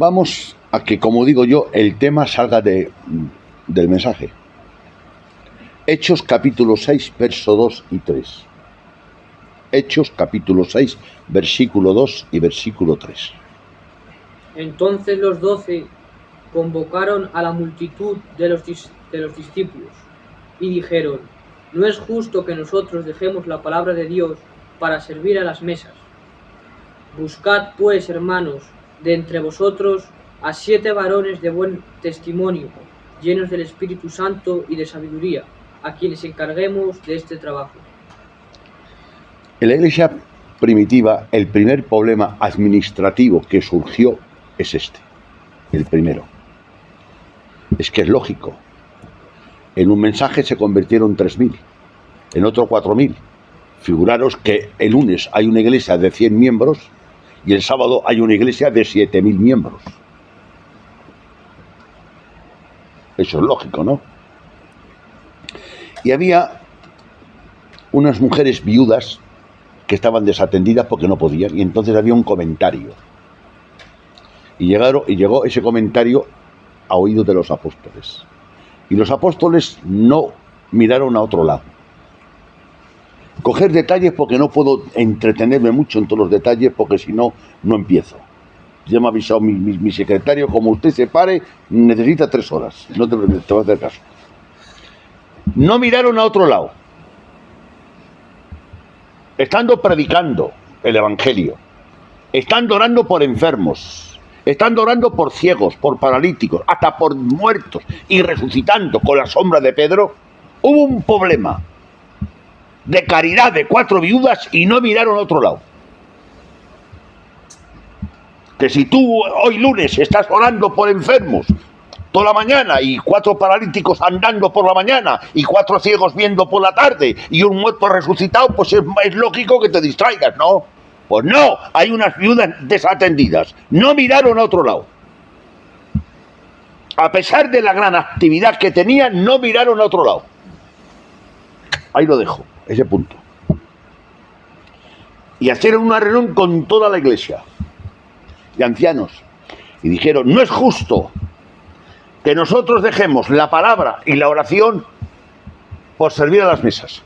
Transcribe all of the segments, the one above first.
Vamos a que, como digo yo, el tema salga del mensaje. Hechos capítulo 6, verso 2 y 3. Hechos capítulo 6, versículo 2 y versículo 3. Entonces los 12 convocaron a la multitud de los discípulos y dijeron: no es justo que nosotros dejemos la palabra de Dios para servir a las mesas. Buscad pues, hermanos, de entre vosotros a 7 varones de buen testimonio, llenos del Espíritu Santo y de sabiduría, a quienes encarguemos de este trabajo. En la iglesia primitiva, el primer problema administrativo que surgió es este, el primero. Es que es lógico. En un mensaje se convirtieron 3.000, en otro 4.000. Figuraros que el lunes hay una iglesia de 100 miembros y el sábado hay una iglesia de 7.000 miembros. Eso es lógico, ¿no? Y había unas mujeres viudas que estaban desatendidas porque no podían, y entonces había un comentario. Y llegó ese comentario a oídos de los apóstoles. Y los apóstoles no miraron a otro lado. Coger detalles porque no puedo entretenerme mucho en todos los detalles, porque si no, no empiezo. Ya me ha avisado mi secretario, como usted se pare, necesita 3 horas. No te va a hacer caso. No miraron a otro lado. Estando predicando el evangelio, estando orando por enfermos, estando orando por ciegos, por paralíticos, hasta por muertos, y resucitando con la sombra de Pedro, hubo un problema de caridad de 4 viudas y no miraron a otro lado. Que si tú hoy lunes estás orando por enfermos toda la mañana y 4 paralíticos andando por la mañana y 4 ciegos viendo por la tarde y un muerto resucitado, pues es lógico que te distraigas, ¿no? Pues no, hay unas viudas desatendidas, no miraron a otro lado. A pesar de la gran actividad que tenían, no miraron a otro lado. Ahí lo dejo, ese punto. Y hicieron una reunión con toda la iglesia de ancianos y dijeron: no es justo que nosotros dejemos la palabra y la oración por servir a las mesas,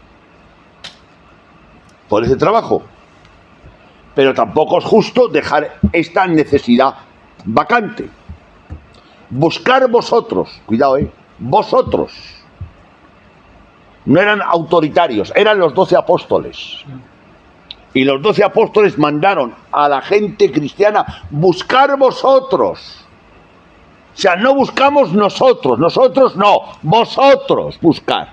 por ese trabajo, pero tampoco es justo dejar esta necesidad vacante. Buscar vosotros, cuidado, vosotros. No eran autoritarios, eran los 12 apóstoles. Y los 12 apóstoles mandaron a la gente cristiana: buscar vosotros. O sea, no buscamos nosotros no, vosotros buscar.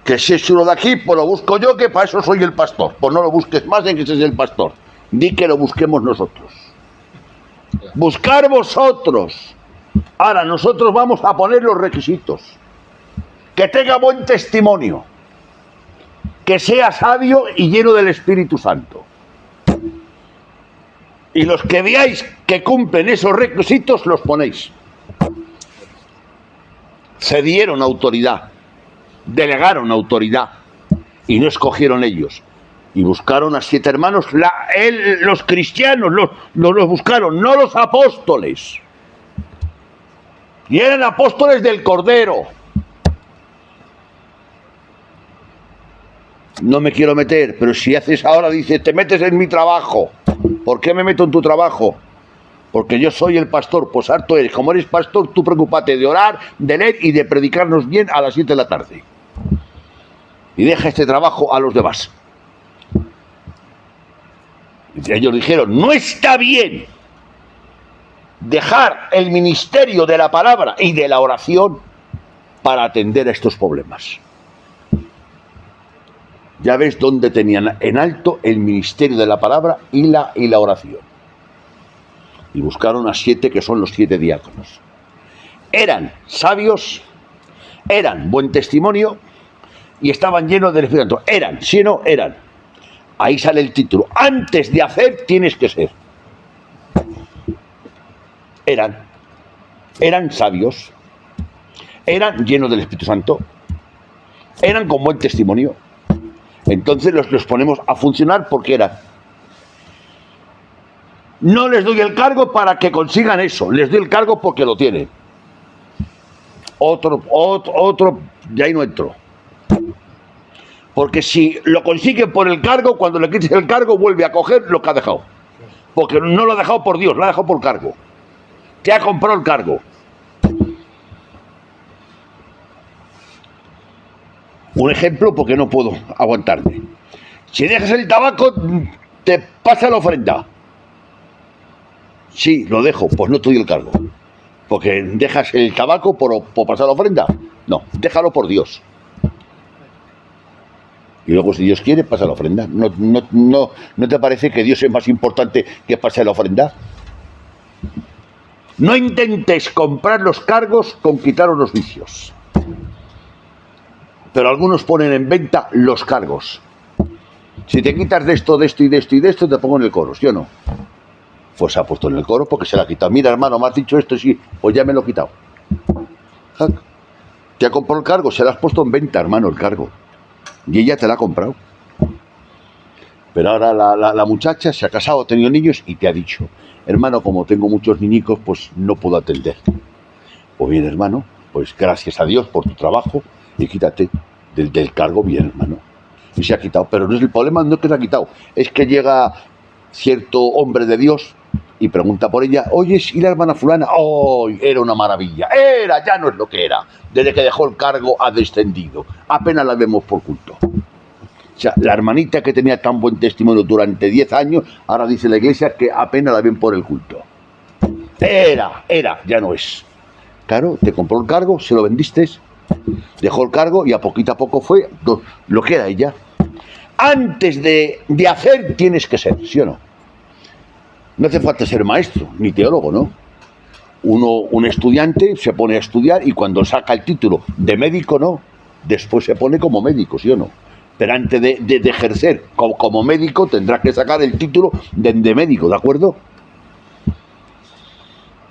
Que si es uno de aquí, pues lo busco yo, que para eso soy el pastor. Pues no lo busques más en que ese es el pastor. Di que lo busquemos nosotros. Buscar vosotros. Ahora, nosotros vamos a poner los requisitos. Que tenga buen testimonio. Que sea sabio y lleno del Espíritu Santo. Y los que veáis que cumplen esos requisitos, los ponéis. Cedieron autoridad, delegaron autoridad, y no escogieron ellos. Y buscaron a 7 hermanos, los cristianos los buscaron, no los apóstoles. Y eran apóstoles del Cordero. No me quiero meter, pero si haces ahora, dices, te metes en mi trabajo. ¿Por qué me meto en tu trabajo? Porque yo soy el pastor. Pues harto eres. Como eres pastor, tú preocúpate de orar, de leer y de predicarnos bien a las 7 de la tarde. Y deja este trabajo a los demás. Y ellos dijeron: no está bien dejar el ministerio de la palabra y de la oración para atender a estos problemas. Ya ves dónde tenían en alto el ministerio de la palabra y la oración. Y buscaron a 7, que son los 7 diáconos. Eran sabios, eran buen testimonio y estaban llenos del Espíritu Santo. Eran, ¿sí o no? Eran. Ahí sale el título. Antes de hacer, tienes que ser. Eran sabios, eran llenos del Espíritu Santo, eran con buen testimonio. Entonces los ponemos a funcionar porque eran. No les doy el cargo para que consigan eso, les doy el cargo porque lo tienen. Otro, de ahí no entro. Porque si lo consiguen por el cargo, cuando le quites el cargo, vuelve a coger lo que ha dejado. Porque no lo ha dejado por Dios, lo ha dejado por cargo. Te ha comprado el cargo. Un ejemplo, porque no puedo aguantarme. Si dejas el tabaco, te pasa la ofrenda. Sí, lo dejo, pues no te doy el cargo. Porque dejas el tabaco por pasar la ofrenda. No, déjalo por Dios. Y luego, si Dios quiere, pasa la ofrenda. ¿No te parece que Dios es más importante que pasar la ofrenda? No intentes comprar los cargos con quitaros los vicios. Pero algunos ponen en venta los cargos. Si te quitas de esto, de esto y de esto y de esto, te pongo en el coro, ¿sí o no? Pues se ha puesto en el coro porque se la ha quitado. Mira, hermano, me has dicho esto, sí, pues ya me lo he quitado. Te ha comprado el cargo, se lo has puesto en venta, hermano, el cargo. Y ella te la ha comprado. Pero ahora la muchacha se ha casado, ha tenido niños y te ha dicho, hermano, como tengo muchos niñicos, pues no puedo atender. Pues bien, hermano, pues gracias a Dios por tu trabajo y quítate del cargo, bien, hermano. Y se ha quitado, pero no es el problema, no es que se ha quitado, es que llega cierto hombre de Dios y pregunta por ella, oye, ¿y la hermana fulana? ¡Oh, era una maravilla! Era, ya no es lo que era. Desde que dejó el cargo ha descendido. Apenas la vemos por culto. O sea, la hermanita que tenía tan buen testimonio durante 10 años, ahora dice la iglesia que apenas la ven por el culto. Era, ya no es. Claro, te compró el cargo, se lo vendiste, dejó el cargo y a poco fue lo que era ella. Antes de hacer tienes que ser, ¿sí o no? No hace falta ser maestro, ni teólogo, ¿no? Un estudiante se pone a estudiar y cuando saca el título de médico, no. Después se pone como médico, ¿sí o no? Pero antes de ejercer como médico tendrás que sacar el título de médico, ¿de acuerdo?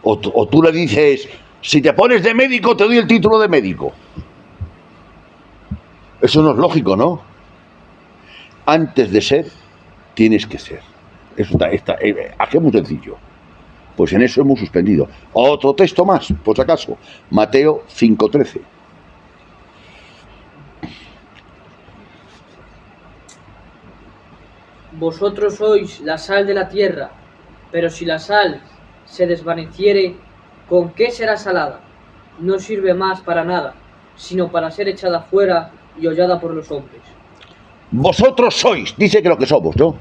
O tú le dices, si te pones de médico te doy el título de médico. Eso no es lógico, ¿no? Antes de ser, tienes que ser. Eso está, aquí es muy sencillo. Pues en eso hemos suspendido. Otro texto más, por si acaso. Mateo 5:13. Vosotros sois la sal de la tierra, pero si la sal se desvaneciere, ¿con qué será salada? No sirve más para nada, sino para ser echada fuera y hollada por los hombres. Vosotros sois, dice que lo que somos, ¿no?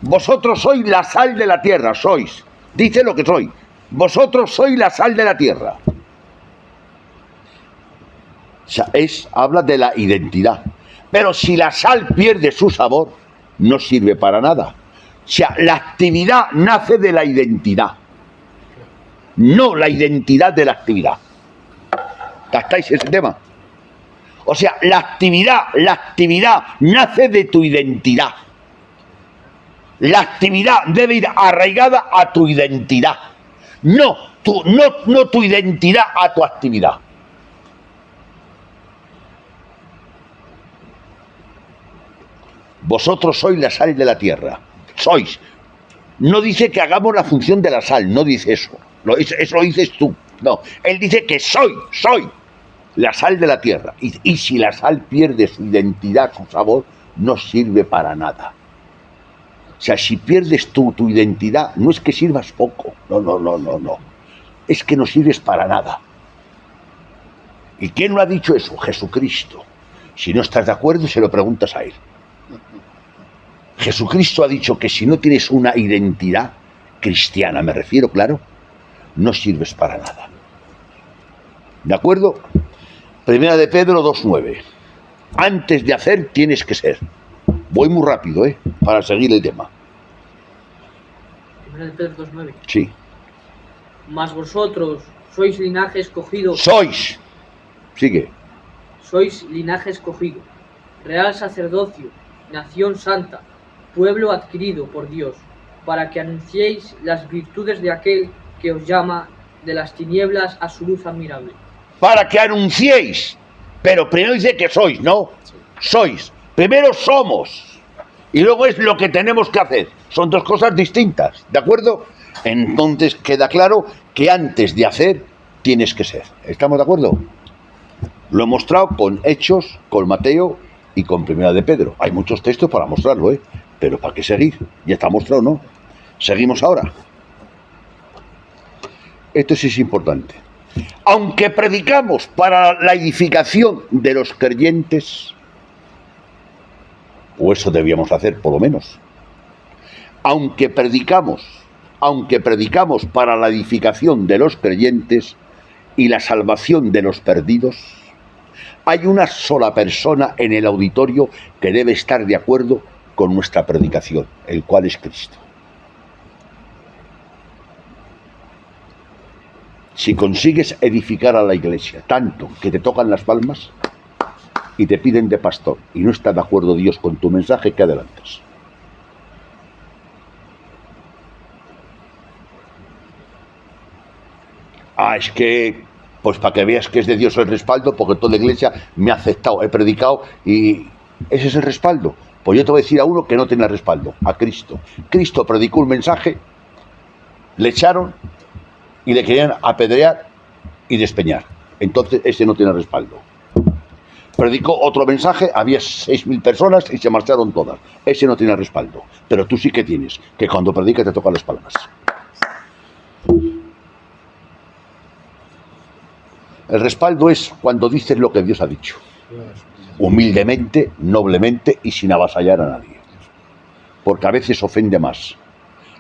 Vosotros sois la sal de la tierra, sois. Dice lo que soy. Vosotros sois la sal de la tierra. O sea, habla de la identidad. Pero si la sal pierde su sabor, no sirve para nada. O sea, la actividad nace de la identidad. No la identidad de la actividad. ¿Captáis ese tema? O sea, la actividad nace de tu identidad. La actividad debe ir arraigada a tu identidad. No tu identidad a tu actividad. Vosotros sois la sal de la tierra. Sois. No dice que hagamos la función de la sal, no dice eso. Eso lo dices tú. No, él dice que soy la sal de la tierra. Y si la sal pierde su identidad, su sabor, no sirve para nada. O sea, si pierdes tu identidad, no es que sirvas poco. No. Es que no sirves para nada. ¿Y quién lo ha dicho eso? Jesucristo. Si no estás de acuerdo, se lo preguntas a él. Jesucristo ha dicho que si no tienes una identidad cristiana, me refiero, claro, no sirves para nada. ¿De acuerdo? Primera de Pedro 2:9. Antes de hacer, tienes que ser. Voy muy rápido, para seguir el tema. Primera de Pedro 2:9. Sí. Mas vosotros sois linaje escogido. Sois. Sigue. Sois linaje escogido, real sacerdocio, nación santa, pueblo adquirido por Dios, para que anunciéis las virtudes de aquel que os llama de las tinieblas a su luz admirable. Para que anunciéis. Pero primero dice que sois, ¿no? Sois. Primero somos. Y luego es lo que tenemos que hacer. Son dos cosas distintas, ¿de acuerdo? Entonces queda claro que antes de hacer tienes que ser. ¿Estamos de acuerdo? Lo he mostrado con Hechos, con Mateo y con Primera de Pedro. Hay muchos textos para mostrarlo, ¿eh? Pero ¿para qué seguir? Ya está mostrado, ¿no? Seguimos ahora. Esto sí es importante. Aunque predicamos para la edificación de los creyentes, o eso debíamos hacer por lo menos, aunque predicamos para la edificación de los creyentes y la salvación de los perdidos, hay una sola persona en el auditorio que debe estar de acuerdo con nuestra predicación, el cual es Cristo. Si consigues edificar a la iglesia tanto que te tocan las palmas y te piden de pastor y no está de acuerdo Dios con tu mensaje, ¿qué adelantas? Es que, pues para que veas que es de Dios el respaldo, porque toda la iglesia me ha aceptado, he predicado y ese es el respaldo. Pues yo te voy a decir a uno que no tiene respaldo, a Cristo. Cristo predicó un mensaje, le echaron y le querían apedrear y despeñar. Entonces ese no tiene respaldo. Predicó otro mensaje, había 6.000 personas y se marcharon todas. Ese no tiene respaldo. Pero tú sí que tienes, que cuando predicas te tocan las palmas. El respaldo es cuando dices lo que Dios ha dicho. Humildemente, noblemente y sin avasallar a nadie. Porque a veces ofende más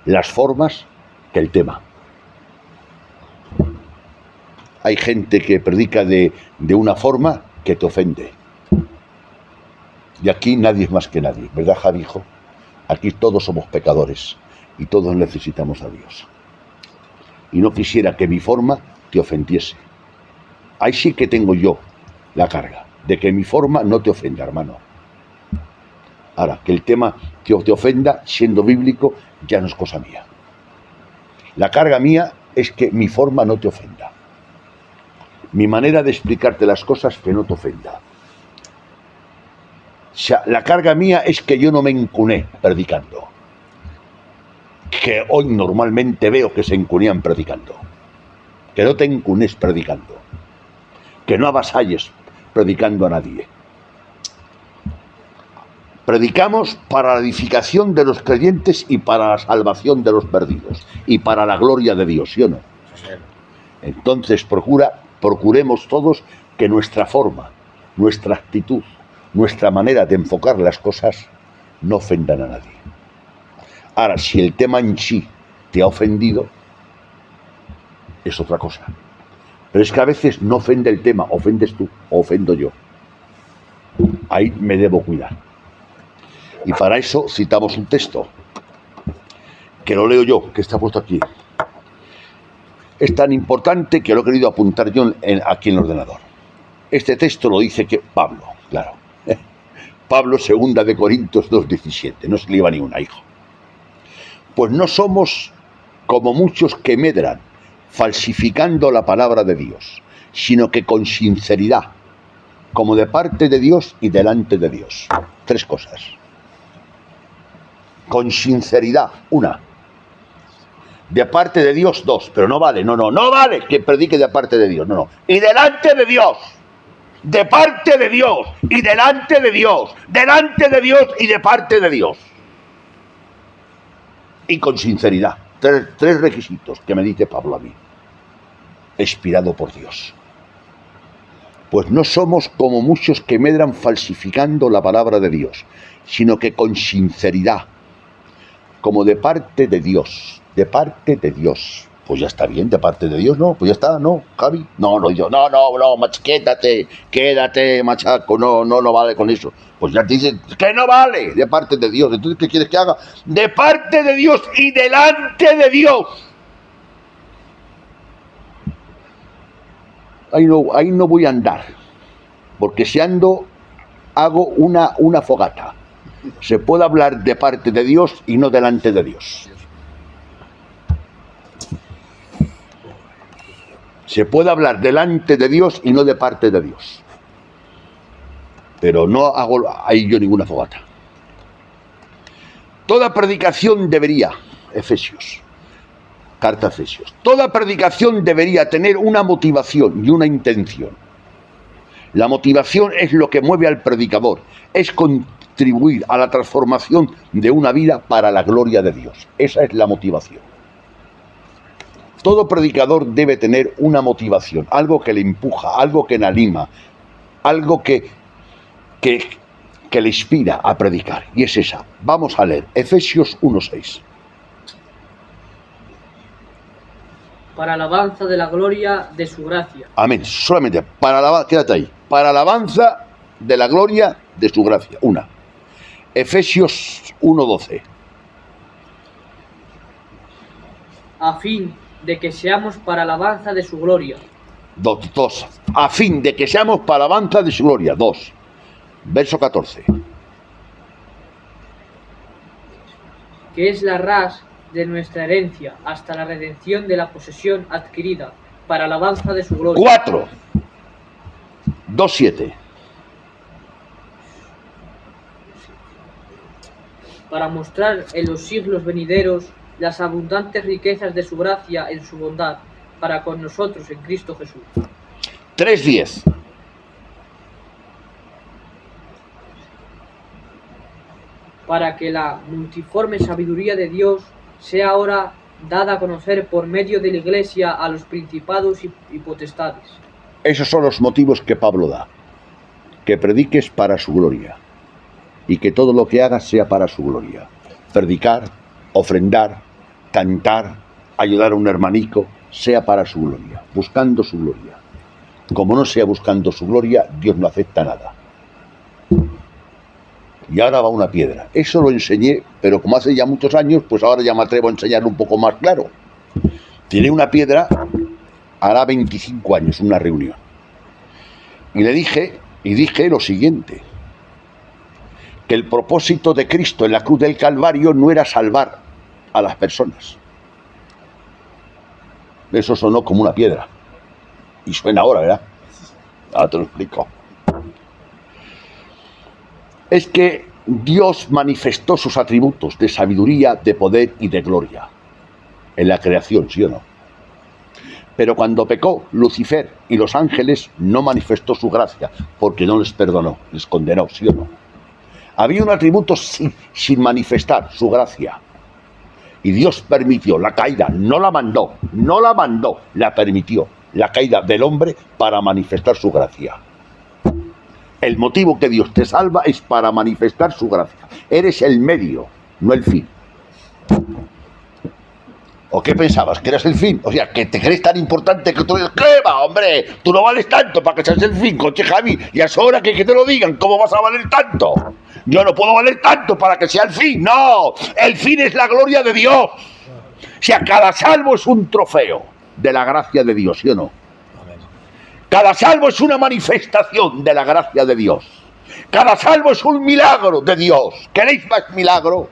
las formas que el tema. Hay gente que predica de una forma que te ofende. Y aquí nadie es más que nadie, ¿verdad, Javi, hijo? Aquí todos somos pecadores y todos necesitamos a Dios. Y no quisiera que mi forma te ofendiese. Ahí sí que tengo yo la carga de que mi forma no te ofenda, hermano. Ahora, que el tema te ofenda siendo bíblico ya no es cosa mía. La carga mía es que mi forma no te ofenda. Mi manera de explicarte las cosas que no te ofenda. O sea, la carga mía es que yo no me encuné predicando. Que hoy normalmente veo que se encunían predicando. Que no te encunes predicando. Que no avasalles predicando a nadie. Predicamos para la edificación de los creyentes y para la salvación de los perdidos. Y para la gloria de Dios, ¿sí o no? Entonces procuremos todos que nuestra forma, nuestra actitud, nuestra manera de enfocar las cosas no ofendan a nadie. Ahora, si el tema en sí te ha ofendido, es otra cosa. Pero es que a veces no ofende el tema, ofendes tú o ofendo yo. Ahí me debo cuidar. Y para eso citamos un texto, que lo leo yo, que está puesto aquí. Es tan importante que lo he querido apuntar yo aquí en el ordenador. Este texto lo dice que Pablo, claro. Pablo, 2 de Corintios 2:17, no se le iba ni una, hijo. Pues no somos como muchos que medran, falsificando la palabra de Dios, sino que con sinceridad, como de parte de Dios y delante de Dios. 3 cosas. Con sinceridad, 1. De parte de Dios, 2. Pero no vale, no vale que predique de parte de Dios, no. Y delante de Dios. De parte de Dios y delante de Dios, delante de Dios y de parte de Dios. Y con sinceridad. 3 requisitos que me dice Pablo a mí. Inspirado por Dios. Pues no somos como muchos que medran falsificando la palabra de Dios, sino que con sinceridad, como de parte de Dios, de parte de Dios. Pues ya está bien, de parte de Dios, ¿no? Pues ya está, ¿no, Javi? No, quédate, machaco, no vale con eso. Pues ya te dicen que no vale, de parte de Dios. Entonces, ¿qué quieres que haga? De parte de Dios y delante de Dios. Ahí no voy a andar, porque si ando, hago una fogata. Se puede hablar de parte de Dios y no delante de Dios. Se puede hablar delante de Dios y no de parte de Dios. Pero no hago ahí yo ninguna fogata. Toda predicación debería, Efesios, Carta a Efesios. Toda predicación debería tener una motivación y una intención. La motivación es lo que mueve al predicador, es contribuir a la transformación de una vida para la gloria de Dios. Esa es la motivación. Todo predicador debe tener una motivación, algo que le empuja, algo que le anima, algo que le inspira a predicar. Y es esa. Vamos a leer Efesios 1:6. Para alabanza de la gloria de su gracia. Amén. Solamente quédate ahí. Para alabanza de la gloria de su gracia. Una. Efesios 1:12. A fin de que seamos para alabanza de su gloria. Dos. A fin de que seamos para alabanza de su gloria. 2. Verso 14. Que es la ras de nuestra herencia hasta la redención de la posesión adquirida para alabanza de su gloria. 4. 2:7. Para mostrar en los siglos venideros las abundantes riquezas de su gracia en su bondad para con nosotros en Cristo Jesús. 3:10. Para que la multiforme sabiduría de Dios sea ahora dada a conocer por medio de la Iglesia a los principados y potestades. Esos son los motivos que Pablo da. Que prediques para su gloria. Y que todo lo que hagas sea para su gloria. Predicar, ofrendar, cantar, ayudar a un hermanico, sea para su gloria. Buscando su gloria. Como no sea buscando su gloria, Dios no acepta nada. Y ahora va una piedra. Eso lo enseñé, pero como hace ya muchos años, pues ahora ya me atrevo a enseñarlo un poco más claro. Tiré una piedra, hará 25 años, una reunión. Y dije lo siguiente, que el propósito de Cristo en la cruz del Calvario no era salvar a las personas. Eso sonó como una piedra. Y suena ahora, ¿verdad? Ahora te lo explico. Es que Dios manifestó sus atributos de sabiduría, de poder y de gloria en la creación, ¿sí o no? Pero cuando pecó Lucifer y los ángeles, no manifestó su gracia, porque no les perdonó, les condenó, ¿sí o no? Había un atributo sin manifestar, su gracia. Y Dios permitió la caída, no la mandó, la permitió, la caída del hombre para manifestar su gracia. El motivo que Dios te salva es para manifestar su gracia. Eres el medio, no el fin. ¿O qué pensabas? ¿Que eras el fin? O sea, que te crees tan importante que tú dices, ¿qué va, hombre? Tú no vales tanto para que seas el fin, coche Javi. Y es hora que te lo digan, ¿cómo vas a valer tanto? Yo no puedo valer tanto para que sea el fin. No, el fin es la gloria de Dios. O sea, cada salvo es un trofeo de la gracia de Dios, ¿sí o no? Cada salvo es una manifestación de la gracia de Dios. Cada salvo es un milagro de Dios. ¿Queréis más milagro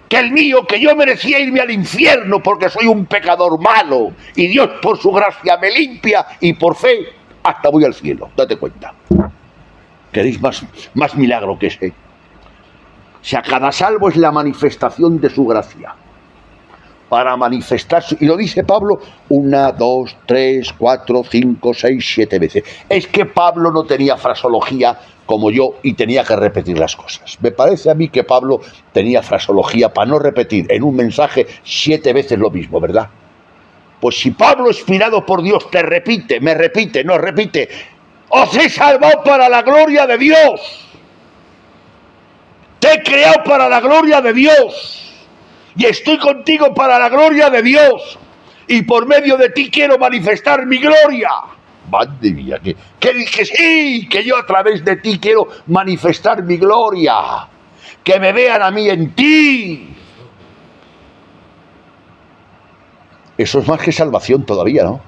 que el mío, que yo merecía irme al infierno porque soy un pecador malo y Dios por su gracia me limpia y por fe hasta voy al cielo? Date cuenta. ¿Queréis más milagro que ese? O sea, cada salvo es la manifestación de su gracia. Para manifestar, y lo dice Pablo 1, 2, 3, 4, 5, 6, 7 veces. Es que Pablo no tenía fraseología como yo y tenía que repetir las cosas. Me parece a mí que Pablo tenía fraseología para no repetir en un mensaje 7 veces lo mismo, ¿verdad? Pues si Pablo, inspirado por Dios, nos repite, os he salvado para la gloria de Dios. Te he creado para la gloria de Dios. Y estoy contigo para la gloria de Dios. Y por medio de ti quiero manifestar mi gloria. Madre mía, que sí, que yo a través de ti quiero manifestar mi gloria. Que me vean a mí en ti. Eso es más que salvación todavía, ¿no?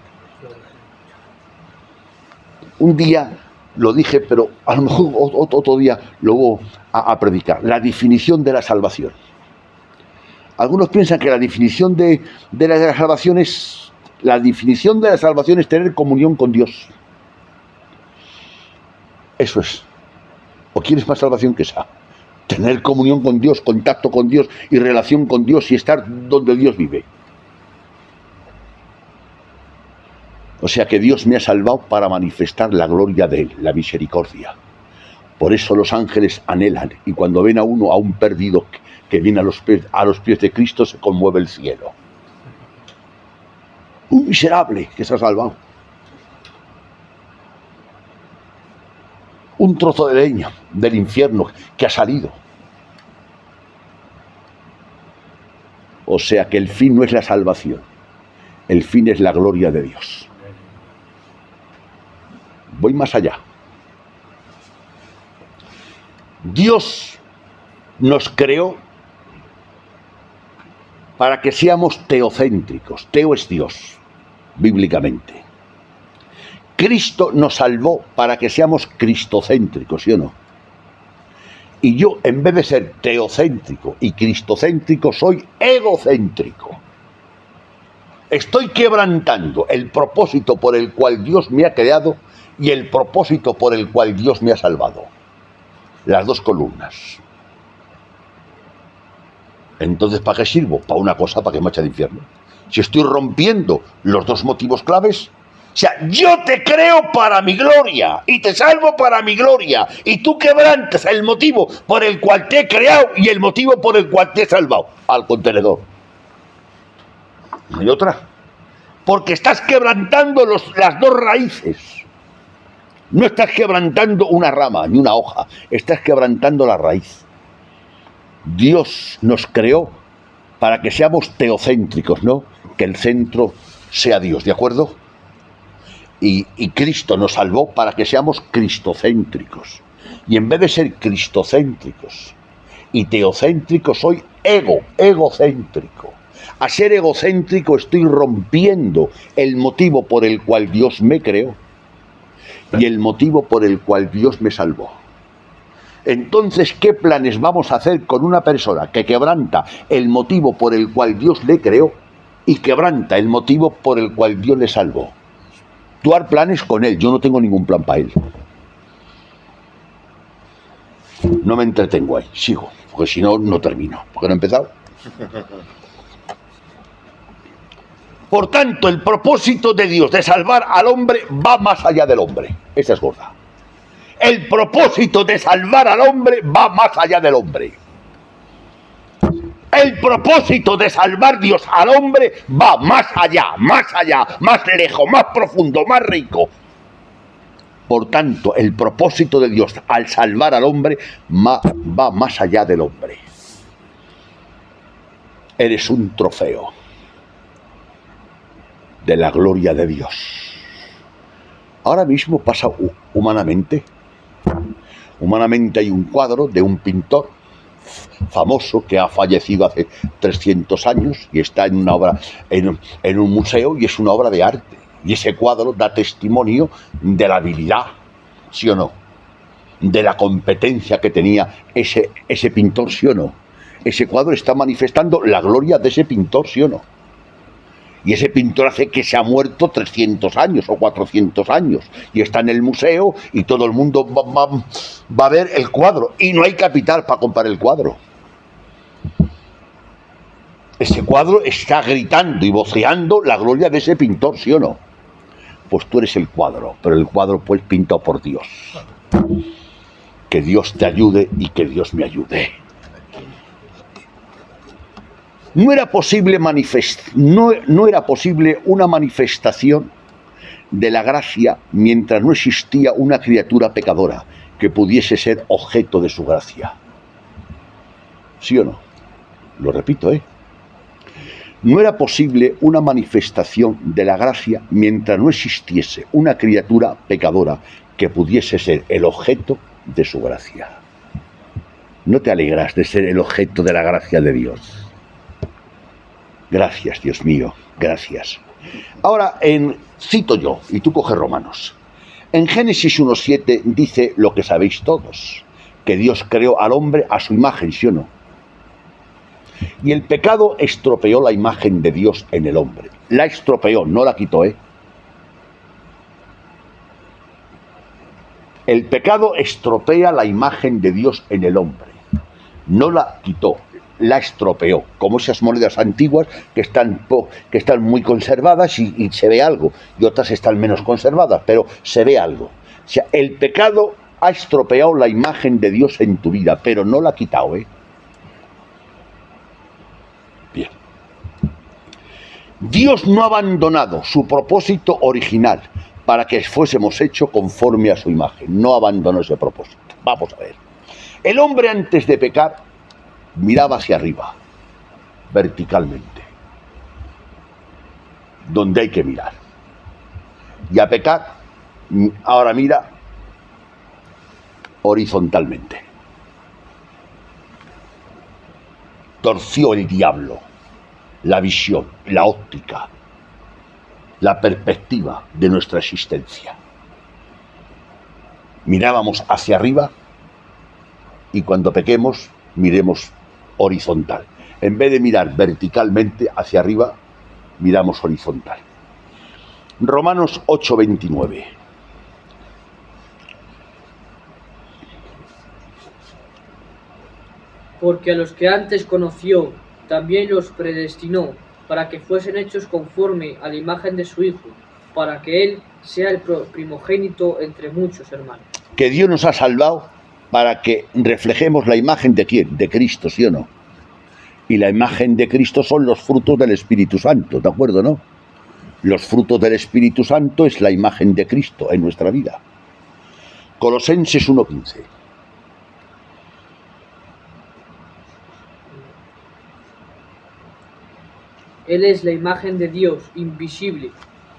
Un día lo dije, pero a lo mejor otro día lo voy a predicar. La definición de la salvación. Algunos piensan que la definición de la salvación es tener comunión con Dios. Eso es. ¿O quieres más salvación que esa? Tener comunión con Dios, contacto con Dios y relación con Dios y estar donde Dios vive. O sea que Dios me ha salvado para manifestar la gloria de Él, la misericordia. Por eso los ángeles anhelan, y cuando ven a uno, a un perdido que viene a los pies de Cristo, se conmueve el cielo. Un miserable que se ha salvado. Un trozo de leña del infierno que ha salido. O sea que el fin no es la salvación, el fin es la gloria de Dios. Voy más allá. Dios nos creó para que seamos teocéntricos. Teo es Dios, bíblicamente. Cristo nos salvó para que seamos cristocéntricos, ¿sí o no? Y yo, en vez de ser teocéntrico y cristocéntrico, soy egocéntrico. Estoy quebrantando el propósito por el cual Dios me ha creado y el propósito por el cual Dios me ha salvado. Las dos columnas. Entonces, ¿para qué sirvo? Para una cosa, para que me eche al infierno. Si estoy rompiendo los dos motivos claves, o sea, yo te creo para mi gloria y te salvo para mi gloria, y tú quebrantas el motivo por el cual te he creado y el motivo por el cual te he salvado. Al contenedor. No hay otra. Porque estás quebrantando las dos raíces. No estás quebrantando una rama ni una hoja, estás quebrantando la raíz. Dios nos creó para que seamos teocéntricos, ¿no? Que el centro sea Dios, ¿de acuerdo? Y Cristo nos salvó para que seamos cristocéntricos. Y en vez de ser cristocéntricos y teocéntricos, soy egocéntrico. A ser egocéntrico estoy rompiendo el motivo por el cual Dios me creó y el motivo por el cual Dios me salvó. Entonces, ¿qué planes vamos a hacer con una persona que quebranta el motivo por el cual Dios le creó y quebranta el motivo por el cual Dios le salvó? Tú haz planes con él, yo no tengo ningún plan para él. No me entretengo ahí, sigo, porque si no, no termino, porque no he empezado. Por tanto, el propósito de Dios de salvar al hombre va más allá del hombre. Esa es gorda. El propósito de salvar al hombre va más allá del hombre. El propósito de salvar Dios al hombre va más allá, más lejos, más profundo, más rico. Por tanto, el propósito de Dios al salvar al hombre va más allá del hombre. Eres un trofeo de la gloria de Dios. Ahora mismo pasa humanamente. Humanamente hay un cuadro de un pintor famoso que ha fallecido hace 300 años y está en una obra, en un museo, y es una obra de arte. Y ese cuadro da testimonio de la habilidad, ¿sí o no? De la competencia que tenía ese pintor, ¿sí o no? Ese cuadro está manifestando la gloria de ese pintor, ¿sí o no? Y ese pintor hace que se ha muerto 300 años o 400 años. Y está en el museo y todo el mundo va a ver el cuadro. Y no hay capital para comprar el cuadro. Ese cuadro está gritando y voceando la gloria de ese pintor, ¿sí o no? Pues tú eres el cuadro, pero el cuadro pues pintado por Dios. Que Dios te ayude y que Dios me ayude. No era posible una manifestación de la gracia mientras no existía una criatura pecadora que pudiese ser objeto de su gracia. ¿Sí o no? Lo repito, No era posible una manifestación de la gracia mientras no existiese una criatura pecadora que pudiese ser el objeto de su gracia. ¿No te alegras de ser el objeto de la gracia de Dios? Gracias, Dios mío, gracias. Ahora, cito yo, y tú coges Romanos. En Génesis 1:7 dice lo que sabéis todos, que Dios creó al hombre a su imagen, ¿sí o no? Y el pecado estropeó la imagen de Dios en el hombre. La estropeó, no la quitó, El pecado estropea la imagen de Dios en el hombre. No la quitó, la estropeó, como esas monedas antiguas que están muy conservadas y se ve algo, y otras están menos conservadas, pero se ve algo. O sea, el pecado ha estropeado la imagen de Dios en tu vida, pero no la ha quitado, ¿eh? Bien. Dios no ha abandonado su propósito original para que fuésemos hechos conforme a su imagen. No abandonó ese propósito. Vamos a ver. El hombre antes de pecar miraba hacia arriba, verticalmente, donde hay que mirar. Y a pecar, ahora mira horizontalmente. Torció el diablo la visión, la óptica, la perspectiva de nuestra existencia. Mirábamos hacia arriba y cuando pequemos, miremos horizontal. En vez de mirar verticalmente hacia arriba, miramos horizontal. Romanos 8:29. Porque a los que antes conoció, también los predestinó para que fuesen hechos conforme a la imagen de su Hijo, para que Él sea el primogénito entre muchos hermanos. Que Dios nos ha salvado para que reflejemos la imagen de ¿quién? De Cristo, ¿sí o no? Y la imagen de Cristo son los frutos del Espíritu Santo, ¿de acuerdo, no? Los frutos del Espíritu Santo es la imagen de Cristo en nuestra vida. Colosenses 1:15. Él es la imagen de Dios invisible,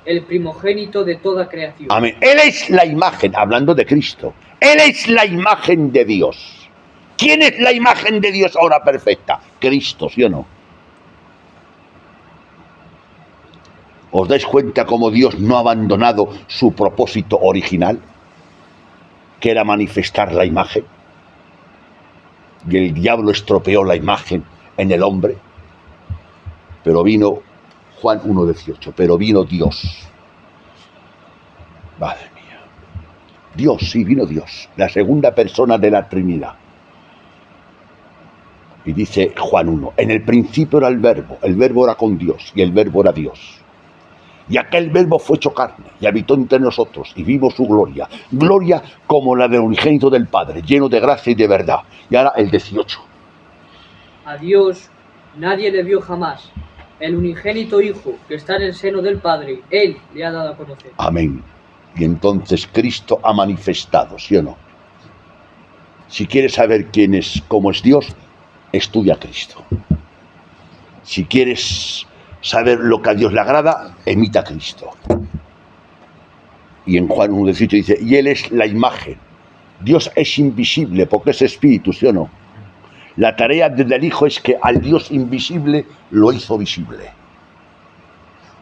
el primogénito de toda creación. Amén. Él es la imagen, hablando de Cristo. Él es la imagen de Dios. ¿Quién es la imagen de Dios ahora perfecta? Cristo, ¿sí o no? ¿Os dais cuenta cómo Dios no ha abandonado su propósito original? Que era manifestar la imagen. Y el diablo estropeó la imagen en el hombre. Pero vino, Juan 1:18, pero vino Dios. Madre mía. Dios, sí, vino Dios, la segunda persona de la Trinidad. Y dice Juan 1, en el principio era el verbo era con Dios, y el verbo era Dios. Y aquel verbo fue hecho carne, y habitó entre nosotros, y vimos su gloria. Gloria como la del unigénito del Padre, lleno de gracia y de verdad. Y ahora el 18. A Dios nadie le vio jamás. El unigénito Hijo, que está en el seno del Padre, Él le ha dado a conocer. Amén. Y entonces Cristo ha manifestado, ¿sí o no? Si quieres saber quién es, cómo es Dios, estudia a Cristo. Si quieres saber lo que a Dios le agrada, imita a Cristo. Y en Juan 1:18 dice, y Él es la imagen. Dios es invisible porque es espíritu, ¿sí o no? La tarea del Hijo es que al Dios invisible lo hizo visible.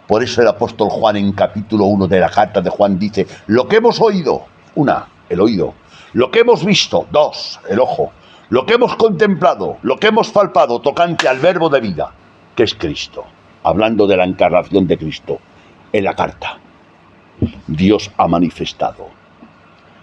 Por eso el apóstol Juan en capítulo 1 de la carta de Juan dice, lo que hemos oído, 1, el oído, lo que hemos visto, 2, el ojo, lo que hemos contemplado, lo que hemos palpado tocante al verbo de vida, que es Cristo, hablando de la encarnación de Cristo en la carta. Dios ha manifestado.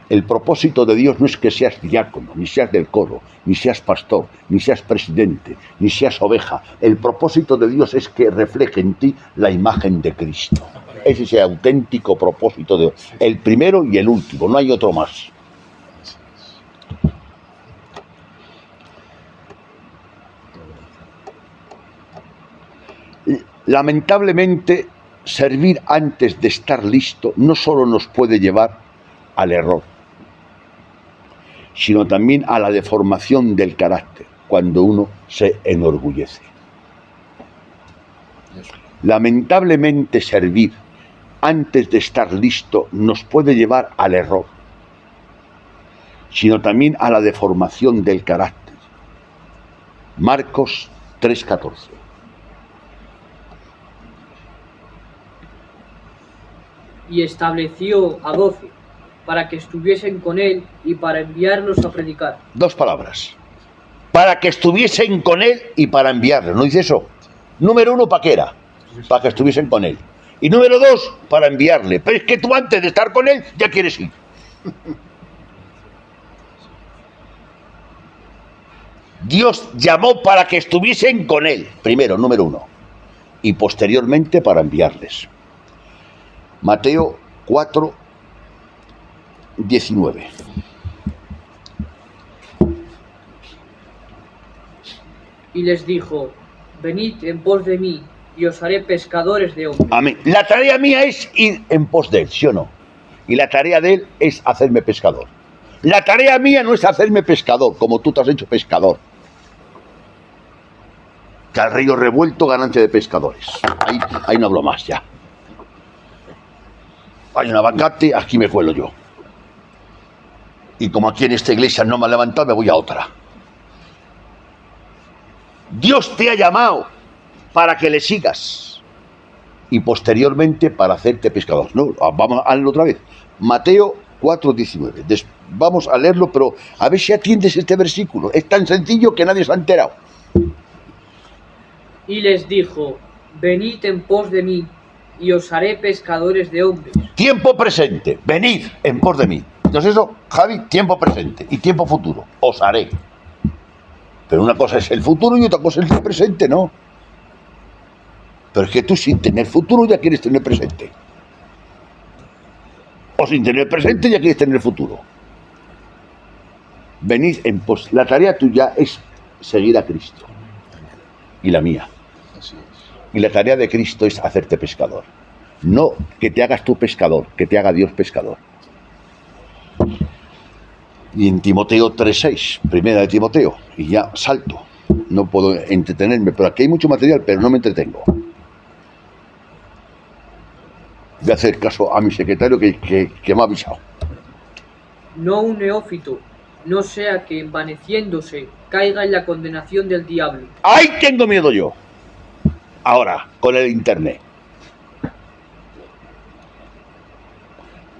El propósito de Dios no es que seas diácono, ni seas del coro, ni seas pastor, ni seas presidente, ni seas oveja. El propósito de Dios es que refleje en ti la imagen de Cristo. Ese es el auténtico propósito de Dios. El primero y el último, no hay otro más. Lamentablemente, servir antes de estar listo no solo nos puede llevar al error, sino también a la deformación del carácter, cuando uno se enorgullece. Lamentablemente, servir antes de estar listo nos puede llevar al error, sino también a la deformación del carácter. Marcos 3:14. Y estableció a 12 para que estuviesen con él y para enviarlos a predicar. 2 palabras. Para que estuviesen con él y para enviarlos. ¿No dice eso? Número 1, ¿para qué era? Para que estuviesen con él. Y número 2, para enviarle. Pero es que tú antes de estar con él ya quieres ir. Dios llamó para que estuviesen con Él, primero, número 1, y posteriormente para enviarles. Mateo 4, 19. Y les dijo: venid en pos de mí, y os haré pescadores de hombres. Amén. La tarea mía es ir en pos de Él, ¿sí o no? Y la tarea de Él es hacerme pescador. La tarea mía no es hacerme pescador, como tú te has hecho pescador. Que al río revuelto, ganancia de pescadores. Ahí no hablo más ya. Hay una bancate, aquí me cuelo yo. Y como aquí en esta iglesia no me ha levantado, me voy a otra. Dios te ha llamado para que le sigas y posteriormente para hacerte pescador. No, vamos a leerlo otra vez. Mateo 4:19. Vamos a leerlo, pero a ver si atiendes este versículo. Es tan sencillo que nadie se ha enterado. Y les dijo: venid en pos de mí, y os haré pescadores de hombres. Tiempo presente, venid en pos de mí. Entonces eso, Javi, tiempo presente y tiempo futuro. Os haré. Pero una cosa es el futuro y otra cosa es el presente, ¿no? Pero es que tú sin tener futuro ya quieres tener presente. O sin tener presente ya quieres tener futuro. Venid en pos. La tarea tuya es seguir a Cristo. Y la mía. Y la tarea de Cristo es hacerte pescador. No que te hagas tú pescador, que te haga Dios pescador. Y en Timoteo 3:6, primera de Timoteo, y ya salto. No puedo entretenerme, pero aquí hay mucho material, pero no me entretengo. Voy a hacer caso a mi secretario que me ha avisado. No un neófito, no sea que envaneciéndose caiga en la condenación del diablo. ¡Ahí tengo miedo yo! Ahora, con el internet.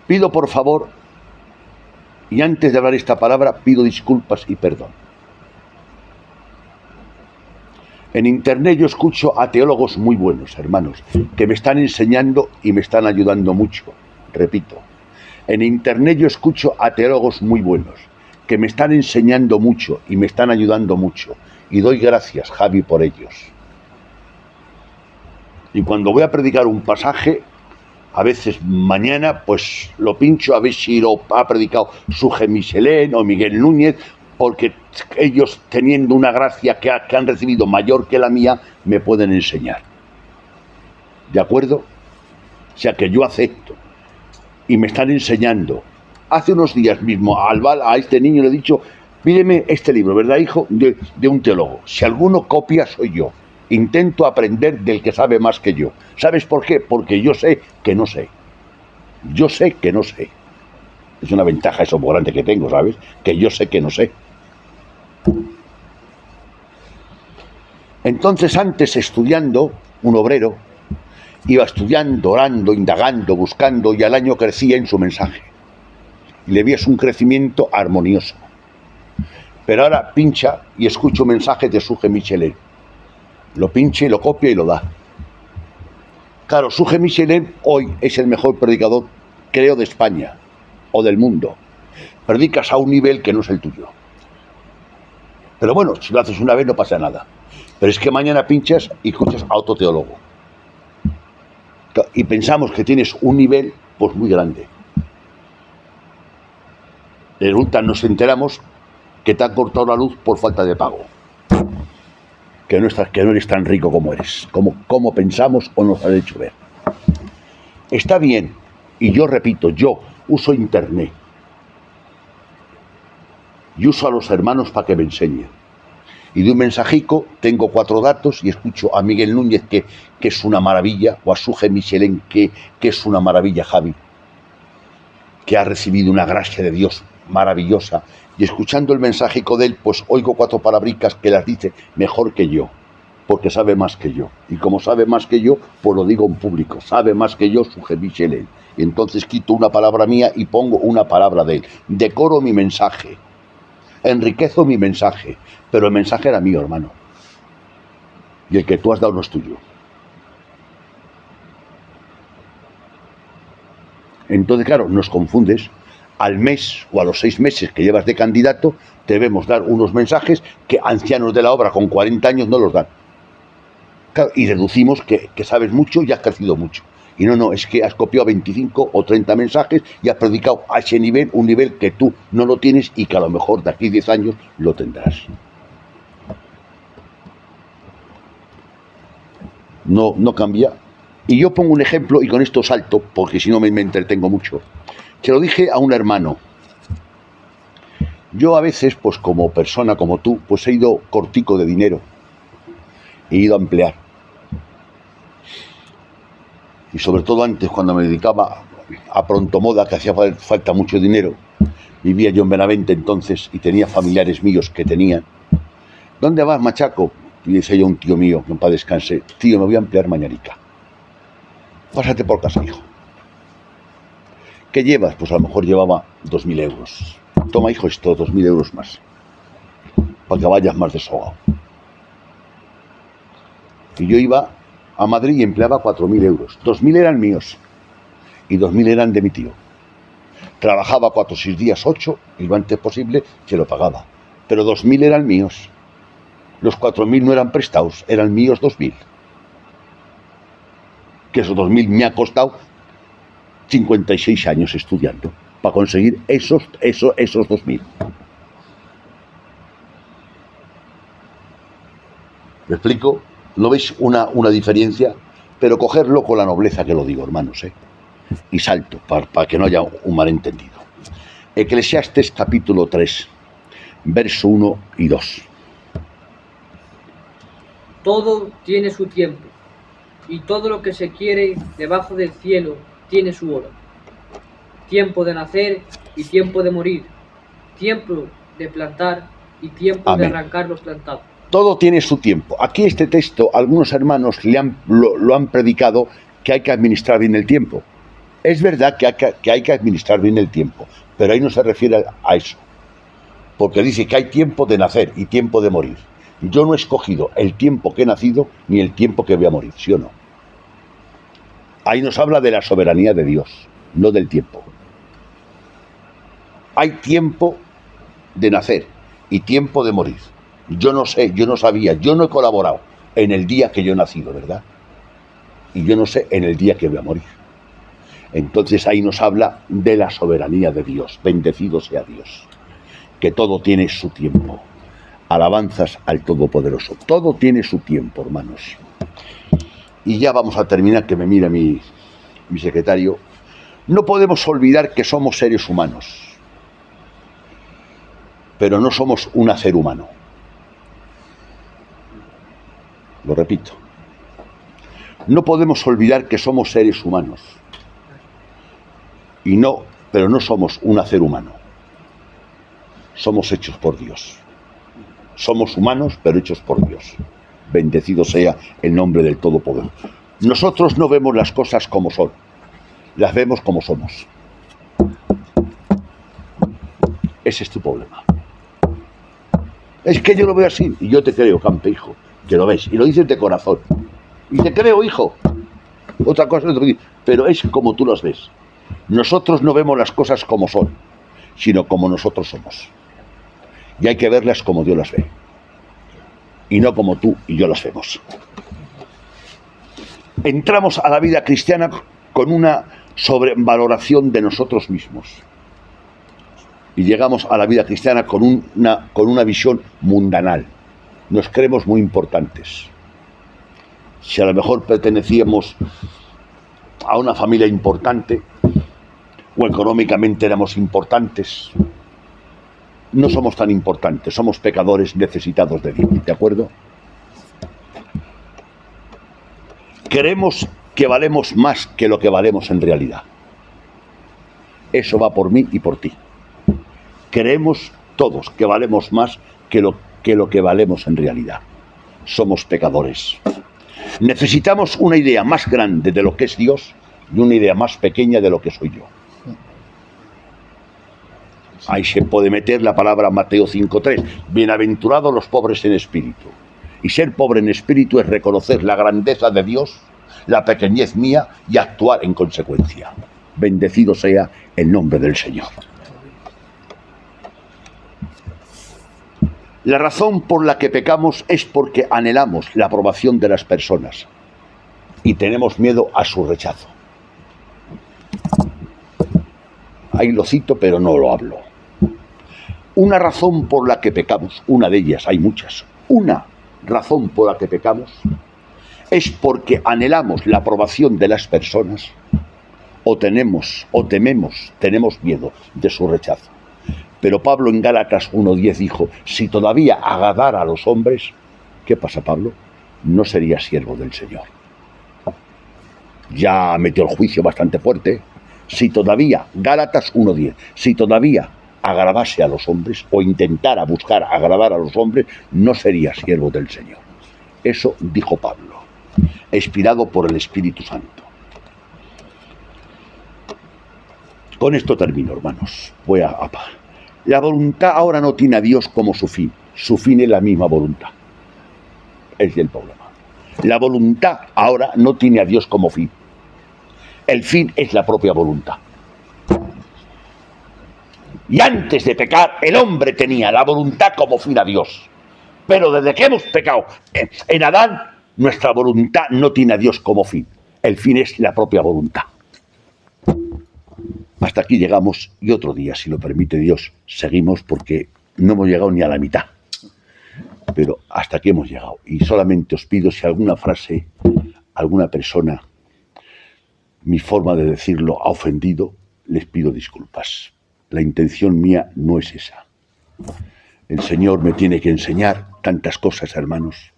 Pido por favor, y antes de hablar esta palabra, pido disculpas y perdón. En internet yo escucho a teólogos muy buenos, hermanos, que me están enseñando y me están ayudando mucho. Repito, en internet yo escucho a teólogos muy buenos, que me están enseñando mucho y me están ayudando mucho. Y doy gracias, Javi, por ellos. Y cuando voy a predicar un pasaje, a veces mañana, pues lo pincho a ver si lo ha predicado Suje Michelén o Miguel Núñez, porque ellos, teniendo una gracia que han recibido mayor que la mía, me pueden enseñar. ¿De acuerdo? O sea que yo acepto. Y me están enseñando. Hace unos días mismo a este niño le he dicho: pídeme este libro, ¿verdad, hijo? De un teólogo. Si alguno copia, soy yo. Intento aprender del que sabe más que yo. ¿Sabes por qué? Porque yo sé que no sé. Yo sé que no sé. Es una ventaja eso muy grande que tengo, ¿sabes? Que yo sé que no sé. Entonces, antes, estudiando, un obrero iba estudiando, orando, indagando, buscando, y al año crecía en su mensaje. Y le veías un crecimiento armonioso. Pero ahora pincha y escucha un mensaje de Suje Michelén. Lo pincha y lo copia y lo da. Claro, Suje Michelén hoy es el mejor predicador, creo, de España o del mundo. Predicas a un nivel que no es el tuyo. Pero bueno, si lo haces una vez no pasa nada. Pero es que mañana pinchas y escuchas a otro teólogo. Y pensamos que tienes un nivel pues muy grande. Resulta, nos enteramos que te han cortado la luz por falta de pago. Que no eres tan rico como eres, como pensamos o nos han hecho ver. Está bien, y yo repito, yo uso internet. Y uso a los hermanos para que me enseñen. Y de un mensajico tengo 4 datos y escucho a Miguel Núñez, que es una maravilla, o a Suje Michelén, que es una maravilla, Javi, que ha recibido una gracia de Dios maravillosa. Y escuchando el mensajico de él, pues oigo 4 palabricas que las dice mejor que yo, porque sabe más que yo. Y como sabe más que yo, pues lo digo en público, sabe más que yo Suje Michelén. Y entonces quito una palabra mía y pongo una palabra de él. Decoro mi mensaje. Enriquezo mi mensaje, pero el mensaje era mío, hermano, y el que tú has dado no es tuyo. Entonces, claro, nos confundes. al mes o a los 6 meses que llevas de candidato, debemos dar unos mensajes que ancianos de la obra con 40 años no los dan. Claro, y deducimos que sabes mucho y has crecido mucho. Y no, es que has copiado 25 o 30 mensajes y has predicado a ese nivel, un nivel que tú no lo tienes y que a lo mejor de aquí 10 años lo tendrás. No cambia. Y yo pongo un ejemplo y con esto salto, porque si no me entretengo mucho. Se lo dije a un hermano. Yo a veces, pues como persona, como tú, pues he ido cortico de dinero. He ido a emplear. Y sobre todo antes, cuando me dedicaba a pronto moda, que hacía falta mucho dinero, vivía yo en Benavente entonces y tenía familiares míos que tenían. ¿Dónde vas, machaco? Y decía yo a un tío mío, que en paz descanse, tío, me voy a emplear mañanica. Pásate por casa, hijo. ¿Qué llevas? Pues a lo mejor llevaba 2.000 euros. Toma, hijo, esto, 2.000 euros más, para que vayas más desahogado. Y yo iba a Madrid y empleaba 4.000 euros. 2.000 eran míos y 2.000 eran de mi tío. Trabajaba 4 o 6 días, 8, y lo antes posible se lo pagaba. Pero 2.000 eran míos. Los 4.000 no eran prestados, eran míos 2.000. Que esos 2.000 me ha costado 56 años estudiando para conseguir esos 2.000. ¿Me explico? ¿No veis una diferencia? Pero cogerlo con la nobleza que lo digo, hermanos, y salto, para que no haya un malentendido. Eclesiastes capítulo 3, verso 1 y 2. Todo tiene su tiempo, y todo lo que se quiere debajo del cielo tiene su hora. Tiempo de nacer y tiempo de morir, tiempo de plantar y tiempo Amén. de arrancar los plantados. Todo tiene su tiempo. Aquí este texto, algunos hermanos lo han predicado que hay que administrar bien el tiempo. Es verdad que hay que administrar bien el tiempo, pero ahí no se refiere a eso. Porque dice que hay tiempo de nacer y tiempo de morir. Yo no he escogido el tiempo que he nacido ni el tiempo que voy a morir, ¿sí o no? Ahí nos habla de la soberanía de Dios, no del tiempo. Hay tiempo de nacer y tiempo de morir. Yo no sé, yo no sabía, yo no he colaborado en el día que yo he nacido, ¿verdad? Y yo no sé en el día que voy a morir. Entonces ahí nos habla de la soberanía de Dios. Bendecido sea Dios, que todo tiene su tiempo. Alabanzas al Todopoderoso. Todo tiene su tiempo, hermanos. Y ya vamos a terminar, que me mira mi secretario. No podemos olvidar que somos seres humanos, pero no somos un hacer humano. Lo repito. No podemos olvidar que somos seres humanos. Pero no somos un hacer humano. Somos hechos por Dios. Somos humanos, pero hechos por Dios. Bendecido sea el nombre del Todopoderoso. Nosotros no vemos las cosas como son. Las vemos como somos. Ese es tu problema. Es que yo lo veo así. Y yo te creo, campe, hijo, que lo ves. Y lo dices de corazón. Y te creo, hijo. Otra cosa, pero es como tú las ves. Nosotros no vemos las cosas como son, sino como nosotros somos. Y hay que verlas como Dios las ve. Y no como tú y yo las vemos. Entramos a la vida cristiana con una sobrevaloración de nosotros mismos. Y llegamos a la vida cristiana con una visión mundanal. Nos creemos muy importantes. Si a lo mejor pertenecíamos a una familia importante o económicamente éramos importantes, no somos tan importantes, somos pecadores necesitados de Dios, ¿de acuerdo? Creemos que valemos más que lo que valemos en realidad. Eso va por mí y por ti. Creemos todos que valemos más que lo que valemos en realidad. Somos pecadores. Necesitamos una idea más grande de lo que es Dios y una idea más pequeña de lo que soy yo. Ahí se puede meter la palabra Mateo 5:3. Bienaventurados los pobres en espíritu. Y ser pobre en espíritu es reconocer la grandeza de Dios, la pequeñez mía y actuar en consecuencia. Bendecido sea el nombre del Señor. La razón por la que pecamos es porque anhelamos la aprobación de las personas y tenemos miedo a su rechazo. Ahí lo cito, pero no lo hablo. Una razón por la que pecamos, una de ellas, hay muchas, una razón por la que pecamos es porque anhelamos la aprobación de las personas o tenemos miedo de su rechazo. Pero Pablo en Gálatas 1:10 dijo, si todavía agradara a los hombres, ¿qué pasa, Pablo? No sería siervo del Señor. Ya metió el juicio bastante fuerte. Si todavía, Gálatas 1:10, si todavía agradase a los hombres o intentara buscar agradar a los hombres, no sería siervo del Señor. Eso dijo Pablo, inspirado por el Espíritu Santo. Con esto termino, hermanos. La voluntad ahora no tiene a Dios como su fin es la misma voluntad. Es el problema. La voluntad ahora no tiene a Dios como fin. El fin es la propia voluntad. Y antes de pecar, el hombre tenía la voluntad como fin a Dios. Pero desde que hemos pecado en Adán, nuestra voluntad no tiene a Dios como fin. El fin es la propia voluntad. Hasta aquí llegamos y otro día, si lo permite Dios, seguimos porque no hemos llegado ni a la mitad. Pero hasta aquí hemos llegado. Y solamente os pido, si alguna frase, alguna persona, mi forma de decirlo ha ofendido, les pido disculpas. La intención mía no es esa. El Señor me tiene que enseñar tantas cosas, hermanos.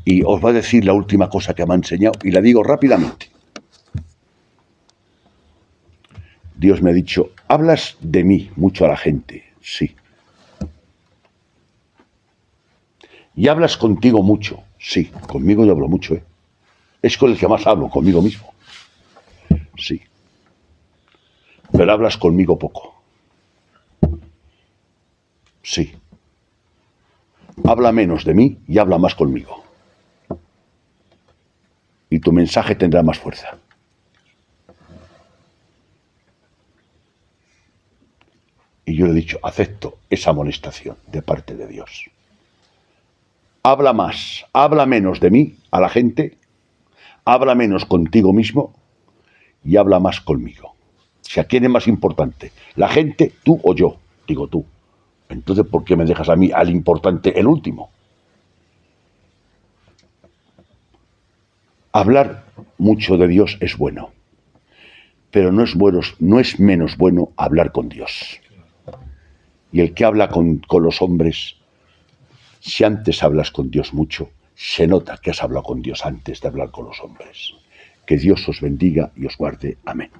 Y os va a decir la última cosa que me ha enseñado, y la digo rápidamente. Dios me ha dicho, hablas de mí mucho a la gente, sí. Y hablas contigo mucho, sí. Conmigo yo hablo mucho, ¿eh? Es con el que más hablo, conmigo mismo. Sí. Pero hablas conmigo poco. Sí. Habla menos de mí y habla más conmigo. Y tu mensaje tendrá más fuerza. Y yo le he dicho, acepto esa amonestación de parte de Dios. Habla más, habla menos de mí a la gente, habla menos contigo mismo y habla más conmigo. O sea, ¿quién es más importante? ¿La gente, tú o yo? Digo tú. Entonces, ¿por qué me dejas a mí, al importante, el último? Hablar mucho de Dios es bueno, pero no es menos bueno hablar con Dios. Y el que habla con los hombres, si antes hablas con Dios mucho, se nota que has hablado con Dios antes de hablar con los hombres. Que Dios os bendiga y os guarde. Amén.